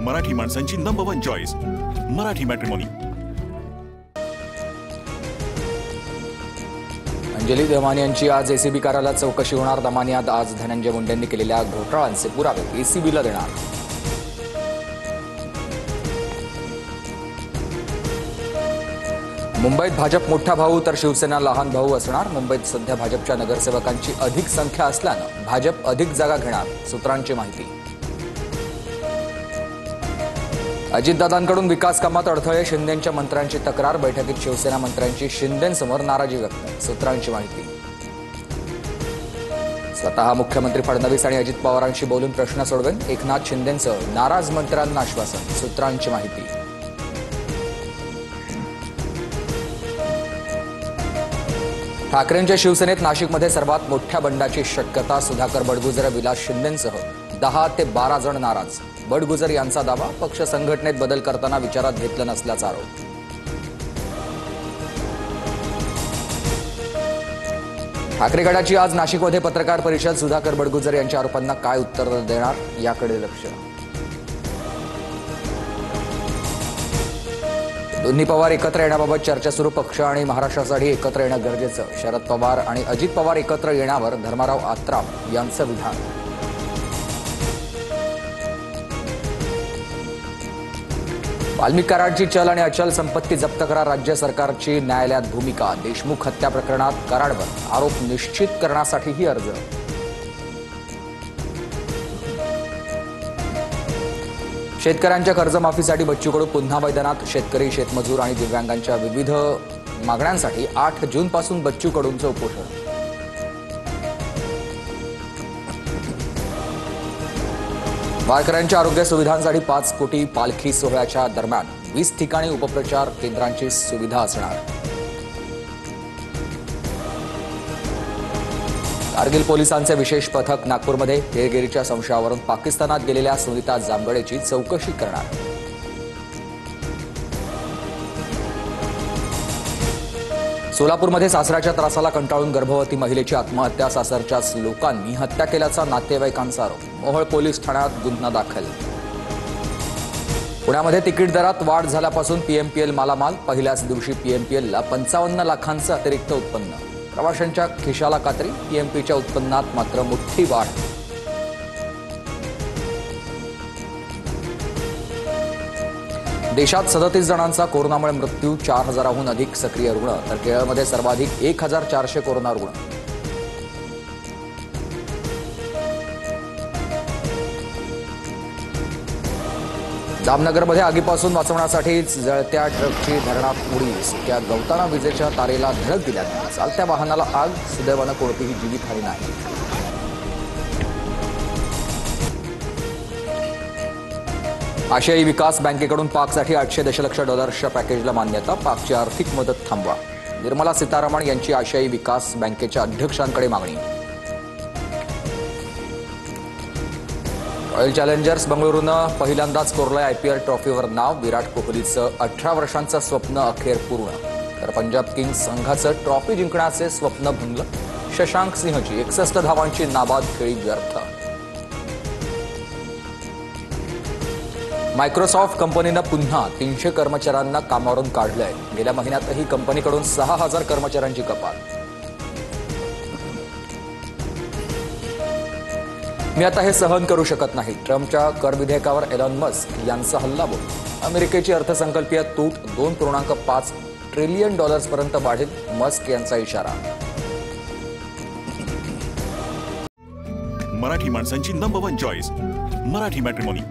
मराठी माणसांची number 1 choice Marathi matrimony. Anjali Damani यांची आज एसीबी कार्यालयात चौकशी होणार। दमानियात आज धनंजय मुंडेंनी केलेल्या घोटाळ्यांचे पुरावे एसीबीला देणार। मुंबईत भाजप मोठा भाऊ तर शिवसेना लहान भाऊ असणार। मुंबईत सध्या भाजपच्या नगरसेवकांची अधिक संख्या असल्यानं भाजप अधिक जागा घेणार, सूत्रांची माहिती। अजितदादांकडून विकास कामात अडथळे, शिंदेंच्या मंत्र्यांची तक्रार। बैठकीत शिवसेना मंत्र्यांची शिंदेंसमोर नाराजी व्यक्त, सूत्रांची माहिती। स्वतः मुख्यमंत्री फडणवीस आणि अजित पवारांशी बोलून प्रश्न सोडवेन, एकनाथ शिंदेंचं नाराज मंत्र्यांना आश्वासन, सूत्रांची माहिती। ठाकरेंच्या शिवसेनेत नाशिकमध्ये सर्वात मोठ्या बंडाची शक्यता। सुधाकर बडगुजर, विलास शिंदेंसह 10 ते 12 जण नाराज। बडगुजर यांचा दावा, पक्ष संघटनेत बदल करताना विचारात घेतलं नसल्याचा आरोप। ठाकरे गटाची आज नाशिकमध्ये पत्रकार परिषद। सुधाकर बडगुजर यांच्या आरोपांना काय उत्तर देणार, याकडे लक्ष। दोन्ही पवार एकत्र येण्याबाबत चर्चा सुरू। पक्ष आणि महाराष्ट्रासाठी एकत्र येणं गरजेचं। शरद पवार आणि अजित पवार एकत्र येण्यावर धर्माराव आत्राम यांचं विधान। वाल्मिक कराडची चल आणि अचल संपत्ती जप्त करा, राज्य सरकारची न्यायालयात भूमिका। देशमुख हत्या प्रकरणात कराडवर आरोप निश्चित करण्यासाठीही अर्ज। शेतकऱ्यांच्या कर्जमाफीसाठी बच्चू कडू पुन्हा मैदानात। शेतकरी, शेतमजूर आणि दिव्यांगांच्या विविध मागण्यांसाठी 8 जूनपासून बच्चू कडूंचं उपोषण। वारकऱ्यांच्या आरोग्य सुविधांसाठी 5 कोटी पालखी सोहळ्याच्या दरम्यान 20 ठिकाणी उपप्रचार केंद्रांची सुविधा असणार। कारगिल पोलिसांचे विशेष पथक नागपूरमध्ये। हेरगिरीच्या संशयावरून पाकिस्तानात गेलेल्या सुनीता जामगडेची चौकशी करणार। सोलापूरमध्ये सासऱ्याच्या त्रासाला कंटाळून गर्भवती महिलेची आत्महत्या। सासरच्याच लोकांनी हत्या केल्याचा नातेवाईकांचा आरोप। मोहोळ पोलीस ठाण्यात गुन्हा दाखल। पुण्यामध्ये तिकीट दरात वाढ झाल्यापासून पीएमपीएल मालामाल। पहिल्याच दिवशी पीएमपीएलला 55 लाखांचं अतिरिक्त उत्पन्न। प्रवाशांच्या खिशाला कात्री, पीएमपीच्या उत्पन्नात मात्र मोठी वाढ। देशात 37 जणांचा कोरोनामुळे मृत्यू। 4000हून अधिक सक्रिय रुग्ण, तर केरळमध्ये सर्वाधिक 1400 कोरोना रुग्ण। जामनगरमध्ये आगीपासून वाचवण्यासाठी जळत्या ट्रकची धरणात उडी। त्या गवताना विजेच्या तारेला धडक दिल्याने चालत्या वाहनाला आग। सुदैवानं कोणतीही जीवितहानी नाही। आशियाई विकास बँकेकडून पाकसाठी $800 दशलक्ष पॅकेजला मान्यता। पाकची आर्थिक मदत थांबवा। निर्मला सीतारामन यांची आशियाई विकास बँकेच्या अध्यक्षांकडे मागणी। रॉयल चॅलेंजर्स बंगळुरूनं पहिल्यांदाच कोरलंय आयपीएल ट्रॉफीवर नाव। विराट कोहलीचं 18 वर्षांचं स्वप्न अखेर पूर्ण, तर पंजाब किंग्स संघाचं ट्रॉफी जिंकण्याचे स्वप्न भंगलं। शशांक सिंहची 61 धावांची नाबाद खेळी व्यर्थ। मायक्रोसॉफ्ट कंपनीनं पुन्हा 300 कर्मचाऱ्यांना कामावरून काढलंय। गेल्या महिन्यातही कंपनीकडून 6000 कर्मचाऱ्यांची कपात। मी आता हे सहन करू शकत नाही, ट्रम्पच्या कर विधेयकावर एलॉन मस्क यांचा हल्लाबोल। अमेरिकेची अर्थसंकल्पीय तूट 2.5 ट्रिलियन डॉलर्सपर्यंत वाढेल, मस्क यांचा इशारा। मराठी माणसांची नंबर 1 चॉईस मराठी मॅट्रिमोनी।